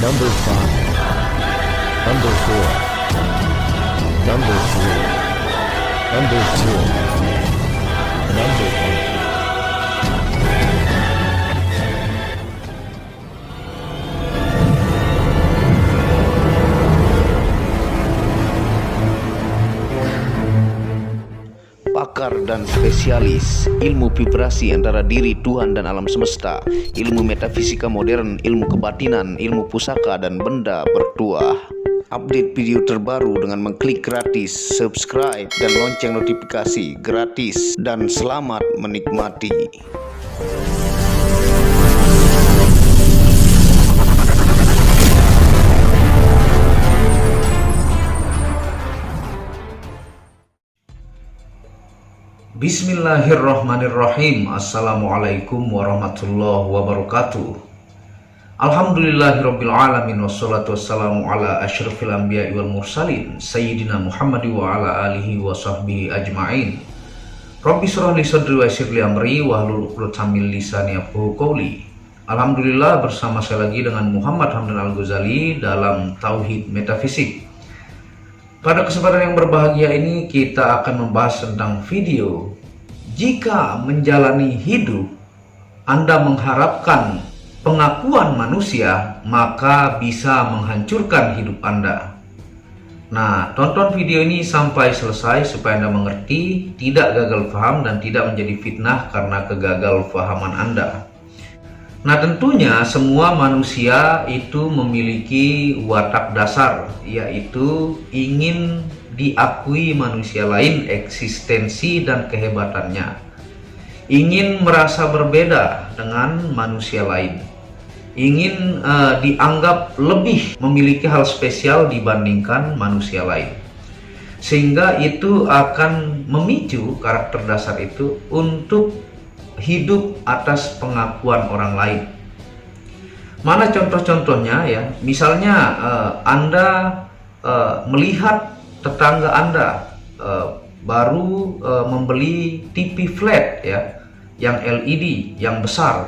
Number 5, Number 4, Number 3, Number 2, Number 1. Pakar dan spesialis ilmu vibrasi antara diri Tuhan dan alam semesta, ilmu metafisika modern, ilmu kebatinan, ilmu pusaka dan benda bertuah. Update video terbaru dengan mengklik gratis, subscribe dan lonceng notifikasi gratis, dan selamat menikmati. Bismillahirrahmanirrahim. Assalamualaikum warahmatullahi wabarakatuh. Alhamdulillahirabbil alamin, wassalatu wassalamu ala asyrafil anbiya'i wal mursalin sayyidina Muhammad wa ala alihi wa sahbihi ajma'in. Rabbi shrah li sadri wa yassir li amri wahlul 'uqdatam min lisani yafqahu qawli. Alhamdulillah, bersama saya lagi dengan Muhammad Hamdan Al-Ghazali dalam Tauhid Metafisik. Pada kesempatan yang berbahagia ini kita akan membahas tentang video jika menjalani hidup Anda mengharapkan pengakuan manusia, maka bisa menghancurkan hidup Anda. Nah, tonton video ini sampai selesai supaya Anda mengerti, tidak gagal paham dan tidak menjadi fitnah karena kegagalpahaman Anda. Nah, tentunya semua manusia itu memiliki watak dasar, yaitu ingin diakui manusia lain eksistensi dan kehebatannya, ingin merasa berbeda dengan manusia lain, ingin dianggap lebih, memiliki hal spesial dibandingkan manusia lain, sehingga itu akan memicu karakter dasar itu untuk hidup atas pengakuan orang lain. Mana contoh-contohnya ya? Misalnya Anda melihat tetangga Anda baru membeli TV flat ya, yang LED, yang besar.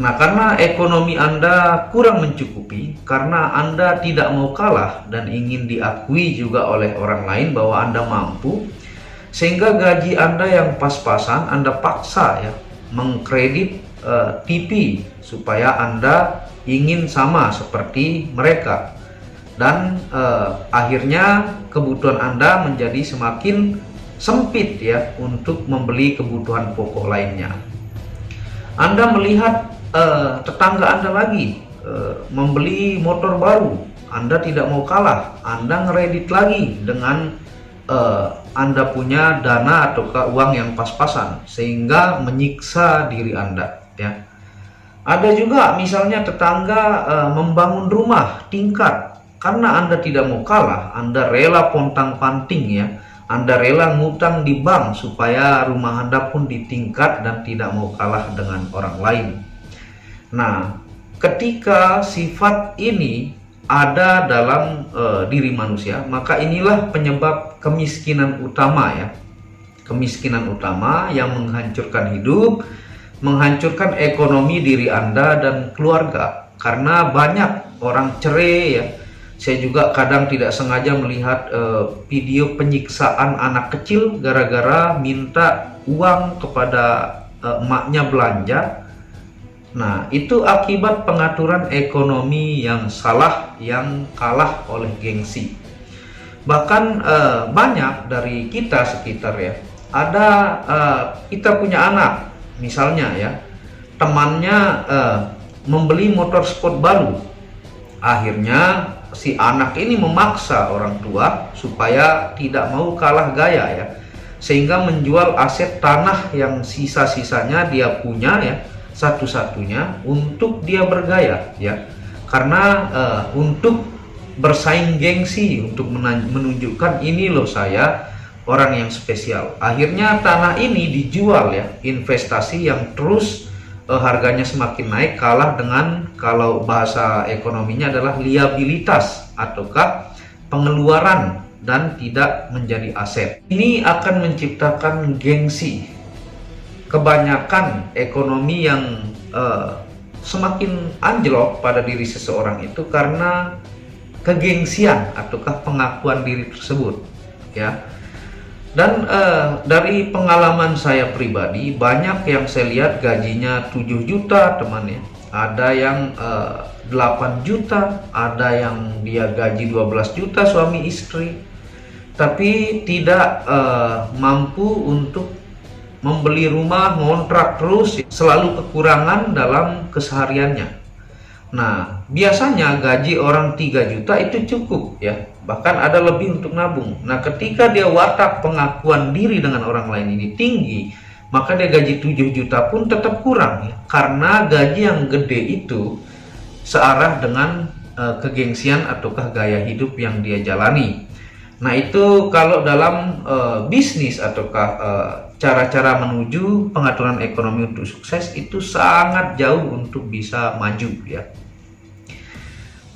Nah, karena ekonomi Anda kurang mencukupi, karena Anda tidak mau kalah dan ingin diakui juga oleh orang lain bahwa Anda mampu, sehingga gaji Anda yang pas-pasan Anda paksa ya mengkredit TV supaya Anda ingin sama seperti mereka, dan akhirnya kebutuhan Anda menjadi semakin sempit ya untuk membeli kebutuhan pokok lainnya. Anda melihat tetangga Anda lagi membeli motor baru, Anda tidak mau kalah, Anda ngeredit lagi dengan Anda punya dana atau uang yang pas-pasan, sehingga menyiksa diri Anda ya. Ada juga misalnya tetangga membangun rumah tingkat, karena Anda tidak mau kalah, Anda rela pontang-panting ya, Anda rela ngutang di bank supaya rumah Anda pun ditingkat dan tidak mau kalah dengan orang lain. Nah, ketika sifat ini ada dalam diri manusia, maka inilah penyebab kemiskinan utama ya. Kemiskinan utama yang menghancurkan hidup, menghancurkan ekonomi diri Anda dan keluarga. Karena banyak orang cerai ya. Saya juga kadang tidak sengaja melihat video penyiksaan anak kecil gara-gara minta uang kepada emaknya belanja. Nah, itu akibat pengaturan ekonomi yang salah, yang kalah oleh gengsi. Bahkan banyak dari kita sekitar ya, ada kita punya anak misalnya ya, temannya membeli motor sport baru. Akhirnya si anak ini memaksa orang tua supaya tidak mau kalah gaya ya, sehingga menjual aset tanah yang sisa-sisanya dia punya ya, satu-satunya untuk dia bergaya ya, karena untuk bersaing gengsi, untuk menunjukkan ini loh saya orang yang spesial. Akhirnya tanah ini dijual ya, investasi yang terus harganya semakin naik, kalah dengan, kalau bahasa ekonominya adalah liabilitas ataukah pengeluaran, dan tidak menjadi aset. Ini akan menciptakan gengsi. Kebanyakan ekonomi yang semakin anjlok pada diri seseorang itu karena kegengsian ataukah pengakuan diri tersebut, ya. Dan dari pengalaman saya pribadi, banyak yang saya lihat gajinya 7 juta teman ya, ada yang 8 juta, ada yang dia gaji 12 juta suami istri, tapi tidak mampu untuk membeli rumah, ngontrak terus, selalu kekurangan dalam kesehariannya. Nah, biasanya gaji orang 3 juta itu cukup ya, bahkan ada lebih untuk nabung. Nah, ketika dia watak pengakuan diri dengan orang lain ini tinggi, maka dia gaji 7 juta pun tetap kurang ya, karena gaji yang gede itu searah dengan kegengsian ataukah gaya hidup yang dia jalani. Nah, itu kalau dalam bisnis ataukah cara-cara menuju pengaturan ekonomi untuk sukses itu sangat jauh untuk bisa maju ya.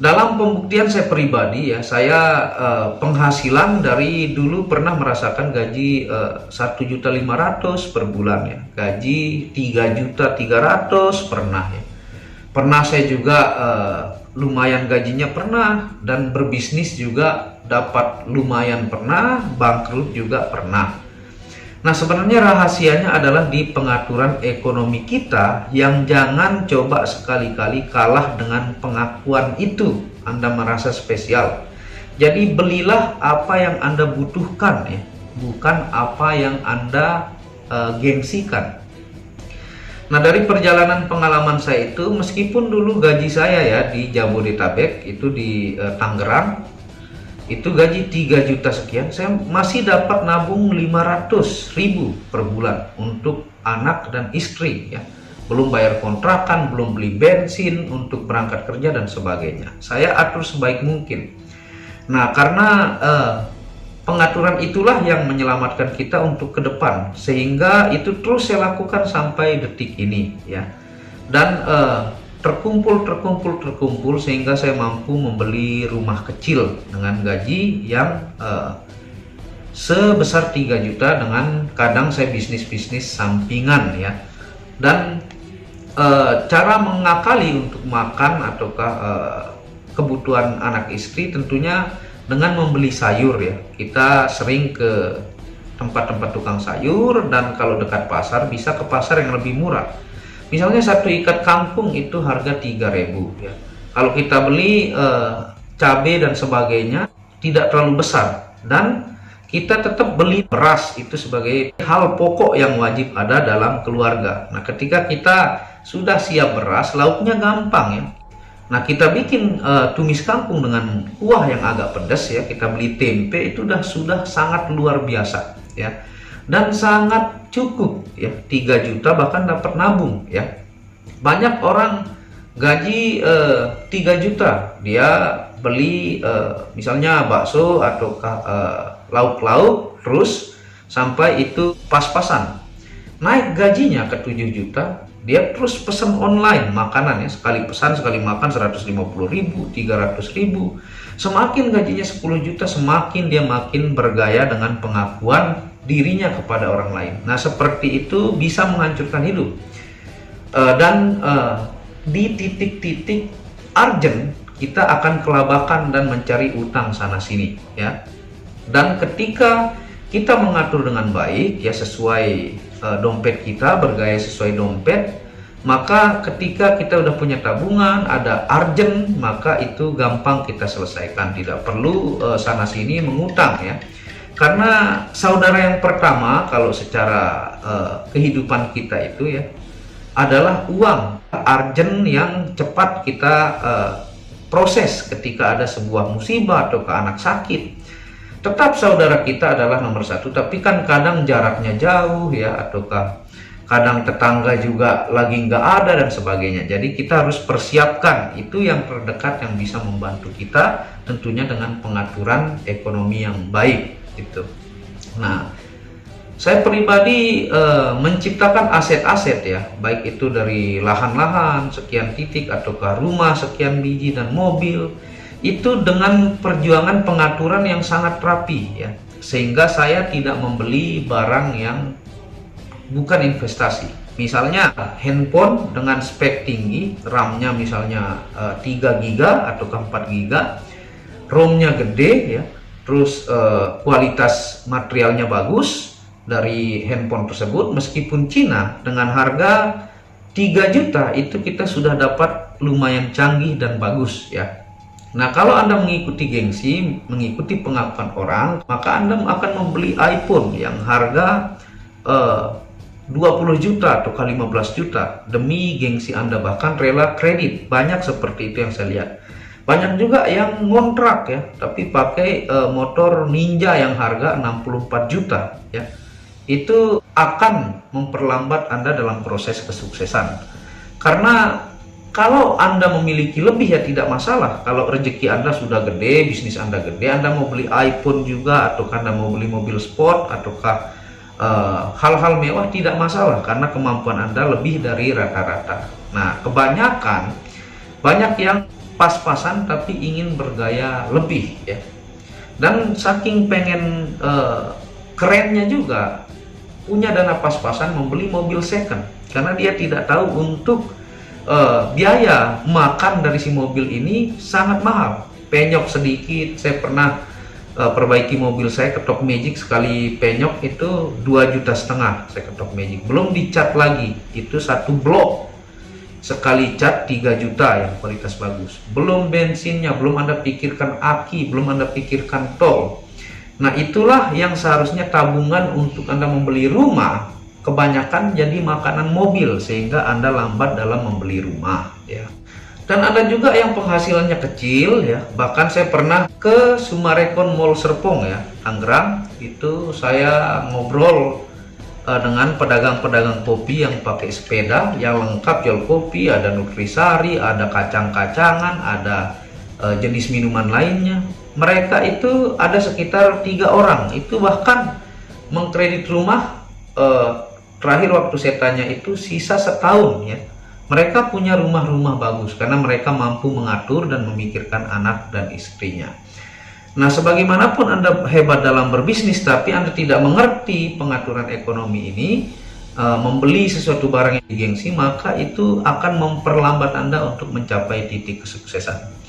Dalam pembuktian saya pribadi ya, saya penghasilan dari dulu pernah merasakan gaji 1.500.000 per bulan ya, gaji 3.300.000 pernah ya. Pernah saya juga lumayan gajinya pernah, dan berbisnis juga dapat lumayan pernah, bangkrut juga pernah. Nah, sebenarnya rahasianya adalah di pengaturan ekonomi kita yang jangan coba sekali-kali kalah dengan pengakuan itu. Anda merasa spesial. Jadi belilah apa yang Anda butuhkan ya, bukan apa yang Anda gengsikan. Nah, dari perjalanan pengalaman saya itu, meskipun dulu gaji saya ya di Jabodetabek itu di Tangerang itu gaji 3 juta sekian, saya masih dapat nabung 500.000 per bulan untuk anak dan istri ya. Belum bayar kontrakan, belum beli bensin untuk berangkat kerja dan sebagainya. Saya atur sebaik mungkin. Nah, karena pengaturan itulah yang menyelamatkan kita untuk ke depan, sehingga itu terus saya lakukan sampai detik ini ya. Dan terkumpul sehingga saya mampu membeli rumah kecil dengan gaji yang sebesar 3 juta, dengan kadang saya bisnis sampingan ya. Dan cara mengakali untuk makan ataukah kebutuhan anak istri tentunya dengan membeli sayur ya. Kita sering ke tempat-tempat tukang sayur, dan kalau dekat pasar bisa ke pasar yang lebih murah. Misalnya satu ikat kangkung itu harga 3.000 ya. Kalau kita beli cabai dan sebagainya tidak terlalu besar, dan kita tetap beli beras itu sebagai hal pokok yang wajib ada dalam keluarga. Nah, ketika kita sudah siap beras, lauknya gampang ya. Nah, kita bikin tumis kangkung dengan kuah yang agak pedas ya. Kita beli tempe itu sudah sangat luar biasa ya. Dan sangat cukup ya, 3 juta bahkan dapat nabung ya. Banyak orang gaji 3 juta dia beli misalnya bakso atau lauk-lauk terus sampai itu pas-pasan. Naik gajinya ke 7 juta, dia terus pesan online makanan ya, sekali pesan sekali makan 150.000, 300.000. Semakin gajinya 10 juta, semakin dia makin bergaya dengan pengakuan dirinya kepada orang lain. Nah, seperti itu bisa menghancurkan hidup. Dan di titik-titik urgent kita akan kelabakan dan mencari utang sana sini ya. Dan ketika kita mengatur dengan baik ya, sesuai dompet kita, bergaya sesuai dompet, maka ketika kita udah punya tabungan, ada urgent, maka itu gampang kita selesaikan, tidak perlu sana sini mengutang ya. Karena saudara yang pertama kalau secara kehidupan kita itu ya adalah uang urgent yang cepat kita proses ketika ada sebuah musibah atau ke anak sakit. Tetap saudara kita adalah nomor satu, tapi kan kadang jaraknya jauh ya, ataukah kadang tetangga juga lagi nggak ada dan sebagainya. Jadi kita harus persiapkan itu yang terdekat yang bisa membantu kita, tentunya dengan pengaturan ekonomi yang baik gitu. Nah, saya pribadi menciptakan aset-aset ya, baik itu dari lahan-lahan sekian titik ataukah rumah sekian biji dan mobil, itu dengan perjuangan pengaturan yang sangat rapi ya, sehingga saya tidak membeli barang yang bukan investasi. Misalnya handphone dengan spek tinggi, RAM-nya misalnya 3 GB atau 4 GB, ROM-nya gede ya, terus kualitas materialnya bagus dari handphone tersebut, meskipun Cina dengan harga 3 juta itu kita sudah dapat lumayan canggih dan bagus ya. Nah, kalau Anda mengikuti gengsi, mengikuti pengakuan orang, maka Anda akan membeli iPhone yang harga 20 juta atau 15 juta demi gengsi Anda, bahkan rela kredit. Banyak seperti itu yang saya lihat. Banyak juga yang ngontrak ya, tapi pakai motor Ninja yang harga 64 juta ya. Itu akan memperlambat Anda dalam proses kesuksesan. Karena kalau Anda memiliki lebih ya tidak masalah. Kalau rezeki Anda sudah gede, bisnis Anda gede, Anda mau beli iPhone juga, atau Anda mau beli mobil sport, ataukah hal-hal mewah, tidak masalah karena kemampuan Anda lebih dari rata-rata. Nah, kebanyakan banyak yang pas-pasan tapi ingin bergaya lebih ya. Dan saking pengen kerennya juga, punya dana pas-pasan membeli mobil second karena dia tidak tahu untuk biaya makan dari si mobil ini sangat mahal. Penyok sedikit, saya pernah perbaiki mobil saya, ketok magic sekali penyok itu 2,5 juta saya ketok magic, belum dicat lagi, itu satu blok sekali cat 3 juta yang kualitas bagus, belum bensinnya, belum Anda pikirkan aki, belum Anda pikirkan tol. Nah, itulah yang seharusnya tabungan untuk Anda membeli rumah kebanyakan jadi makanan mobil, sehingga Anda lambat dalam membeli rumah ya. Dan ada juga yang penghasilannya kecil ya. Bahkan saya pernah ke Sumarekon Mall Serpong ya, Tangerang. Itu saya ngobrol dengan pedagang-pedagang kopi yang pakai sepeda, yang lengkap jual kopi, ada nutrisari, ada kacang-kacangan, ada jenis minuman lainnya. Mereka itu ada sekitar 3 orang. Itu bahkan mengkredit rumah, terakhir waktu saya tanya itu sisa setahun ya. Mereka punya rumah-rumah bagus karena mereka mampu mengatur dan memikirkan anak dan istrinya. Nah, sebagaimanapun Anda hebat dalam berbisnis tapi Anda tidak mengerti pengaturan ekonomi ini, membeli sesuatu barang yang digengsi, maka itu akan memperlambat Anda untuk mencapai titik kesuksesan.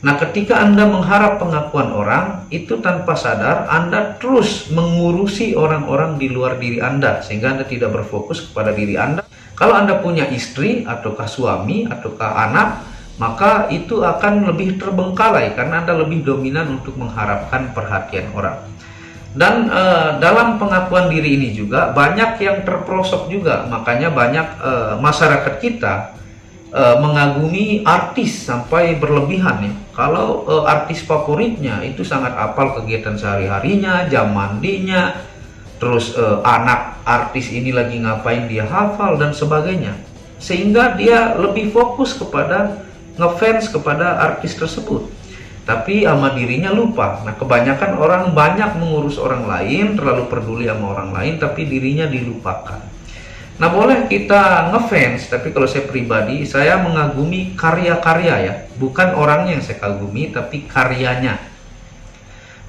Nah, ketika Anda mengharap pengakuan orang, itu tanpa sadar Anda terus mengurusi orang-orang di luar diri Anda, sehingga Anda tidak berfokus kepada diri Anda. Kalau Anda punya istri, ataukah suami, ataukah anak, maka itu akan lebih terbengkalai karena Anda lebih dominan untuk mengharapkan perhatian orang. Dan dalam pengakuan diri ini juga banyak yang terperosok juga, makanya banyak masyarakat kita mengagumi artis sampai berlebihan ya. Kalau artis favoritnya itu sangat apal kegiatan sehari-harinya, jam mandinya, terus anak artis ini lagi ngapain dia hafal dan sebagainya, sehingga dia lebih fokus kepada ngefans kepada artis tersebut, tapi sama dirinya lupa. Nah, kebanyakan orang banyak mengurus orang lain, terlalu peduli sama orang lain, tapi dirinya dilupakan. Nah, boleh kita ngefans, tapi kalau saya pribadi, saya mengagumi karya-karya ya, bukan orangnya yang saya kagumi, tapi karyanya.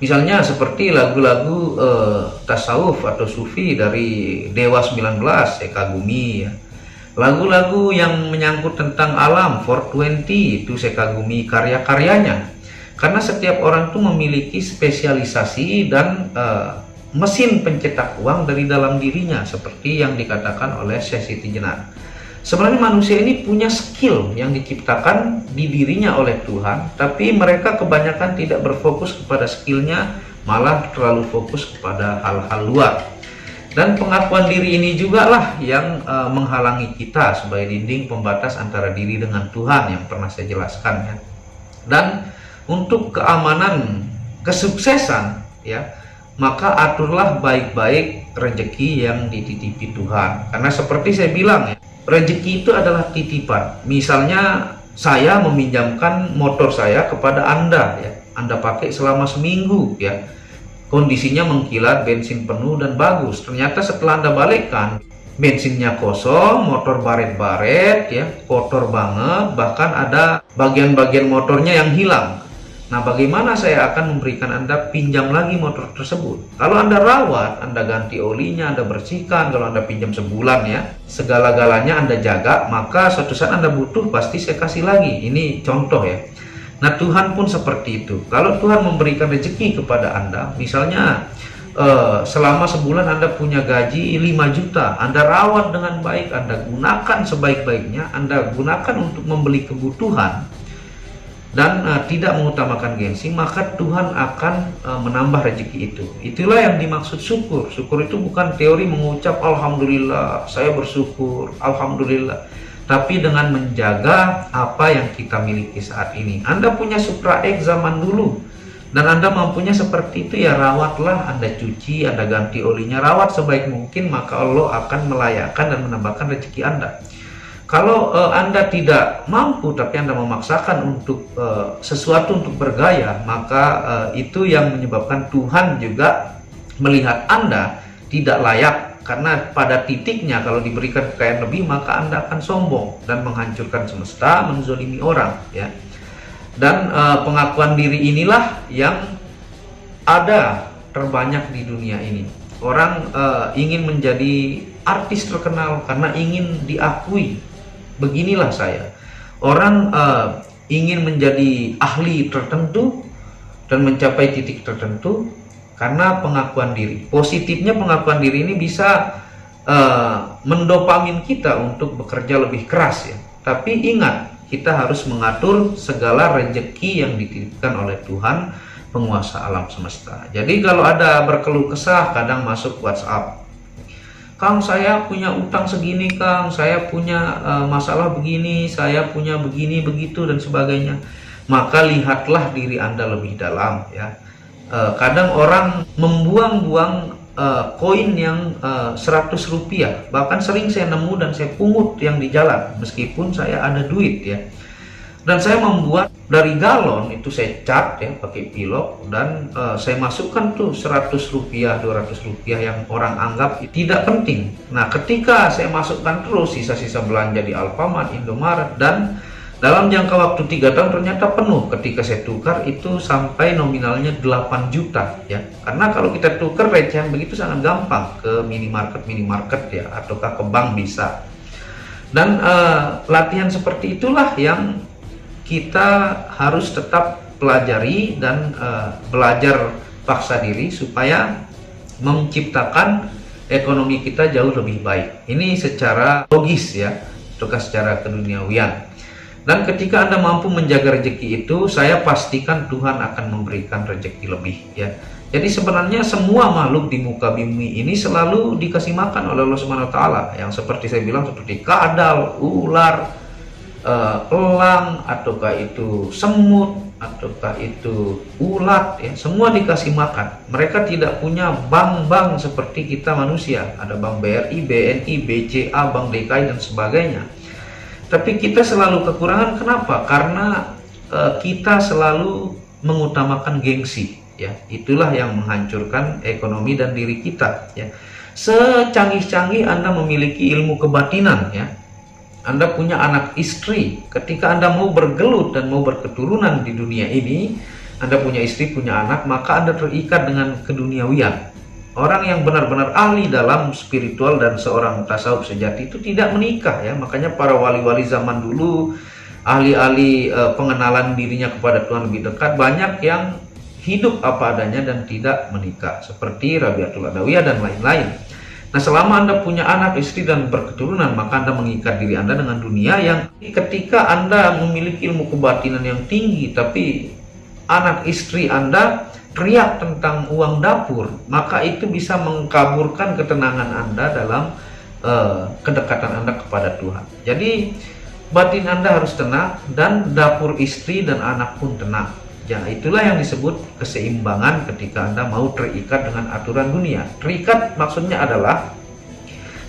Misalnya seperti lagu-lagu tasawuf atau sufi dari Dewa 19, saya kagumi ya. Lagu-lagu yang menyangkut tentang alam, 420, itu saya kagumi karya-karyanya. Karena setiap orang itu memiliki spesialisasi dan mesin pencetak uang dari dalam dirinya, seperti yang dikatakan oleh Syekh Siti Jenar. Sebenarnya manusia ini punya skill yang diciptakan di dirinya oleh Tuhan, tapi mereka kebanyakan tidak berfokus kepada skillnya, malah terlalu fokus kepada hal-hal luar. Dan pengakuan diri ini juga lah yang menghalangi kita sebagai dinding pembatas antara diri dengan Tuhan yang pernah saya jelaskan ya. Dan untuk keamanan kesuksesan ya, maka aturlah baik-baik rezeki yang dititipi Tuhan. Karena seperti saya bilang ya, rezeki itu adalah titipan. Misalnya saya meminjamkan motor saya kepada Anda ya, Anda pakai selama seminggu ya, kondisinya mengkilat, bensin penuh dan bagus. Ternyata setelah Anda balikkan, bensinnya kosong, motor baret-baret ya, kotor banget, bahkan ada bagian-bagian motornya yang hilang. Nah, bagaimana saya akan memberikan Anda pinjam lagi motor tersebut? Kalau Anda rawat, Anda ganti olinya, Anda bersihkan. Kalau Anda pinjam sebulan ya, segala-galanya Anda jaga, maka suatu saat Anda butuh pasti saya kasih lagi. Ini contoh ya. Nah, Tuhan pun seperti itu. Kalau Tuhan memberikan rezeki kepada Anda, misalnya selama sebulan Anda punya gaji 5 juta, Anda rawat dengan baik, Anda gunakan sebaik-baiknya, Anda gunakan untuk membeli kebutuhan, dan tidak mengutamakan gengsi, maka Tuhan akan menambah rezeki itu. Itulah yang dimaksud syukur. Syukur itu bukan teori mengucap alhamdulillah, saya bersyukur, alhamdulillah, tapi dengan menjaga apa yang kita miliki saat ini. Anda punya Supra X zaman dulu dan Anda mampunya seperti itu, ya rawatlah, Anda cuci, Anda ganti olinya, rawat sebaik mungkin, maka Allah akan melayakkan dan menambahkan rezeki Anda. Kalau Anda tidak mampu tapi Anda memaksakan untuk sesuatu untuk bergaya, maka itu yang menyebabkan Tuhan juga melihat Anda tidak layak, karena pada titiknya kalau diberikan kekayaan lebih maka Anda akan sombong dan menghancurkan semesta, menzolimi orang ya. Dan pengakuan diri inilah yang ada terbanyak di dunia ini. Orang ingin menjadi artis terkenal karena ingin diakui. Beginilah saya. Orang ingin menjadi ahli tertentu dan mencapai titik tertentu karena pengakuan diri. Positifnya pengakuan diri ini bisa mendopamin kita untuk bekerja lebih keras ya. Tapi ingat, kita harus mengatur segala rezeki yang dititipkan oleh Tuhan, penguasa alam semesta. Jadi kalau ada berkeluh kesah, kadang masuk WhatsApp, Kang, saya punya utang segini, Kang, saya punya masalah begini, saya punya begini, begitu, dan sebagainya. Maka lihatlah diri Anda lebih dalam ya. Kadang orang membuang-buang koin yang 100 rupiah. Bahkan sering saya nemu dan saya pungut yang di jalan, meskipun saya ada duit ya. Dan saya membuat dari galon itu, saya cat ya pakai pilok, dan saya masukkan tuh 100 rupiah, 200 rupiah yang orang anggap tidak penting. Nah, ketika saya masukkan terus sisa-sisa belanja di Alfamart, Indomaret, dan dalam jangka waktu 3 tahun ternyata penuh. Ketika saya tukar itu sampai nominalnya 8 juta ya. Karena kalau kita tukar recehan begitu sangat gampang ke minimarket ya, ataukah ke bank bisa. Dan latihan seperti itulah yang kita harus tetap pelajari dan belajar paksa diri supaya menciptakan ekonomi kita jauh lebih baik. Ini secara logis ya, ataukah secara keduniawian. Dan ketika Anda mampu menjaga rezeki itu, saya pastikan Tuhan akan memberikan rezeki lebih ya. Jadi sebenarnya semua makhluk di muka bumi ini selalu dikasih makan oleh Allah Subhanahu wa taala, yang seperti saya bilang, seperti kadal, ular, elang, ataukah itu semut, ataukah itu ulat ya, semua dikasih makan. Mereka tidak punya bank-bank seperti kita manusia, ada bank BRI, BNI, BCA, Bank DKI dan sebagainya. Tapi kita selalu kekurangan. Kenapa? Karena kita selalu mengutamakan gengsi ya. Itulah yang menghancurkan ekonomi dan diri kita ya. Secanggih-canggih Anda memiliki ilmu kebatinan ya, Anda punya anak istri, ketika Anda mau bergelut dan mau berketurunan di dunia ini, Anda punya istri, punya anak, maka Anda terikat dengan keduniawian. Orang yang benar-benar ahli dalam spiritual dan seorang tasawuf sejati itu tidak menikah ya. Makanya para wali-wali zaman dulu, ahli-ahli pengenalan dirinya kepada Tuhan lebih dekat, banyak yang hidup apa adanya dan tidak menikah, seperti Rabiatul Adawiyah dan lain-lain. Nah, selama Anda punya anak, istri, dan berketurunan, maka Anda mengikat diri Anda dengan dunia yang ketika Anda memiliki ilmu kebatinan yang tinggi, tapi anak istri Anda teriak tentang uang dapur, maka itu bisa mengkaburkan ketenangan Anda dalam kedekatan Anda kepada Tuhan. Jadi batin Anda harus tenang dan dapur istri dan anak pun tenang. Ya, itulah yang disebut keseimbangan ketika Anda mau terikat dengan aturan dunia. Terikat maksudnya adalah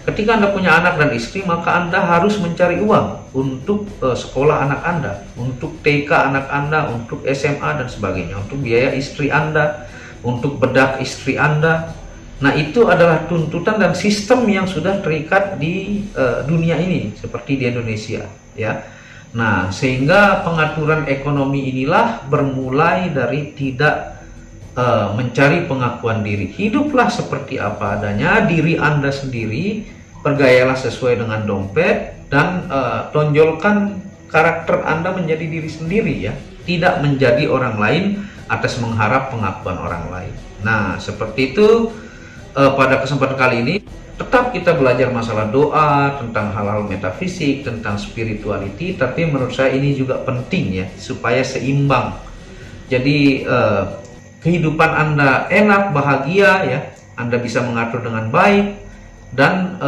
ketika Anda punya anak dan istri, maka Anda harus mencari uang untuk sekolah anak Anda, untuk TK anak Anda, untuk SMA dan sebagainya, untuk biaya istri Anda, untuk bedak istri Anda. Nah, itu adalah tuntutan dan sistem yang sudah terikat di dunia ini, seperti di Indonesia ya. Nah, sehingga pengaturan ekonomi inilah bermulai dari tidak mencari pengakuan diri. Hiduplah seperti apa adanya, diri Anda sendiri, bergayalah sesuai dengan dompet, dan tonjolkan karakter Anda menjadi diri sendiri ya, tidak menjadi orang lain atas mengharap pengakuan orang lain. Nah, seperti itu. Pada kesempatan kali ini tetap kita belajar masalah doa, tentang hal-hal metafisik, tentang spirituality, tapi menurut saya ini juga penting ya, supaya seimbang. Jadi kehidupan Anda enak, bahagia ya, Anda bisa mengatur dengan baik, dan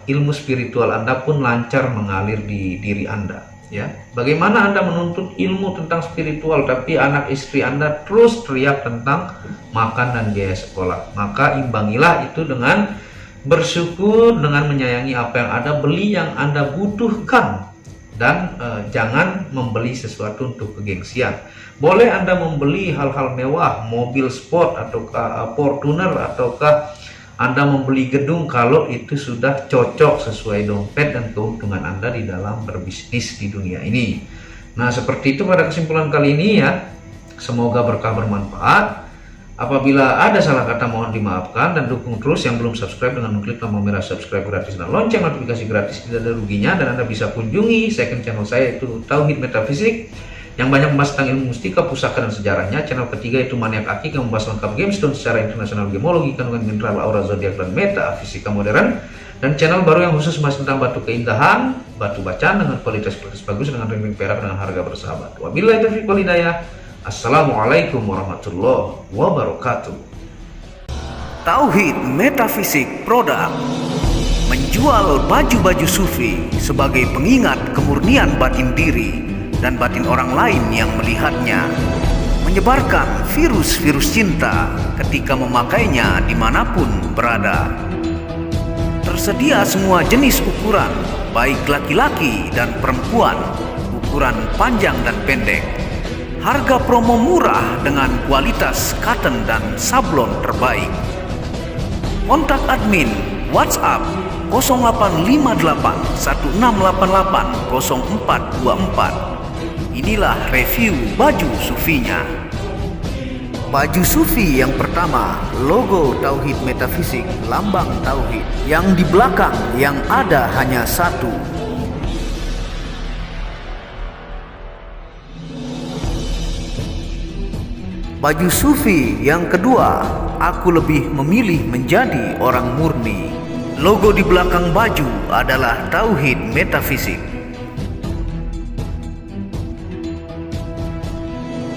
ilmu spiritual Anda pun lancar mengalir di diri Anda ya. Bagaimana Anda menuntut ilmu tentang spiritual tapi anak istri Anda terus teriak tentang makan dan biaya sekolah? Maka imbangilah itu dengan bersyukur, dengan menyayangi apa yang ada, beli yang Anda butuhkan, dan jangan membeli sesuatu untuk kegengsian. Boleh Anda membeli hal-hal mewah, mobil sport ataukah Fortuner, ataukah Anda membeli gedung kalau itu sudah cocok sesuai dompet dan keuntungan Anda di dalam berbisnis di dunia ini. Nah, seperti itu pada kesimpulan kali ini ya. Semoga berkah bermanfaat. Apabila ada salah kata mohon dimaafkan, dan dukung terus yang belum subscribe dengan mengklik tombol merah subscribe gratis dan lonceng notifikasi gratis, tidak ada ruginya. Dan Anda bisa kunjungi second channel saya, yaitu Tauhid Metafisik, yang banyak membahas tentang ilmu mustika, pusaka, dan sejarahnya. Channel ketiga itu Maniak Akik, yang membahas lengkap gemstone secara internasional, gemologi, kandungan mineral, aura, zodiak, dan metafisika modern. Dan channel baru yang khusus membahas tentang batu keindahan, batu bacaan dengan kualitas bagus, dengan ring perak dengan harga bersahabat. Wabillahi taufiq wal hidayah. Assalamualaikum warahmatullahi wabarakatuh. Tauhid Metafisik Produk menjual baju-baju sufi sebagai pengingat kemurnian batin diri dan batin orang lain yang melihatnya, menyebarkan virus-virus cinta ketika memakainya dimanapun berada. Tersedia semua jenis ukuran, baik laki-laki dan perempuan, ukuran panjang dan pendek. Harga promo murah dengan kualitas cotton dan sablon terbaik. Kontak admin WhatsApp 0858 1688 0424. Inilah review baju sufinya. Baju sufi yang pertama, logo Tauhid Metafisik, lambang Tauhid. Yang di belakang yang ada hanya satu. Baju sufi yang kedua, aku lebih memilih menjadi orang murni. Logo di belakang baju adalah Tauhid Metafisik.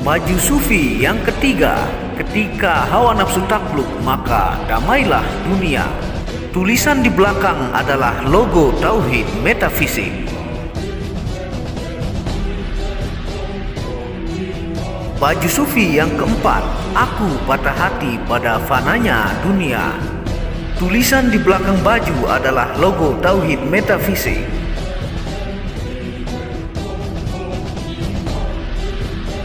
Baju sufi yang ketiga, ketika hawa nafsu takluk maka damailah dunia. Tulisan di belakang adalah logo Tauhid Metafisik. Baju sufi yang keempat, aku patah hati pada fananya dunia. Tulisan di belakang baju adalah logo Tauhid Metafisik.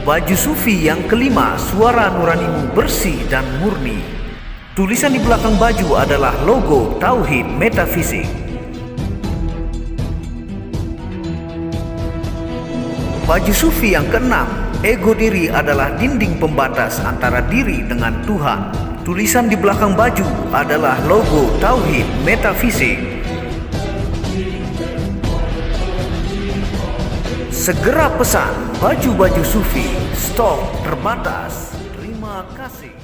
Baju sufi yang kelima, suara nuranimu bersih dan murni. Tulisan di belakang baju adalah logo Tauhid Metafisik. Baju sufi yang keenam, ego diri adalah dinding pembatas antara diri dengan Tuhan. Tulisan di belakang baju adalah logo Tauhid Metafisik. Segera pesan baju-baju sufi, stok terbatas. Terima kasih.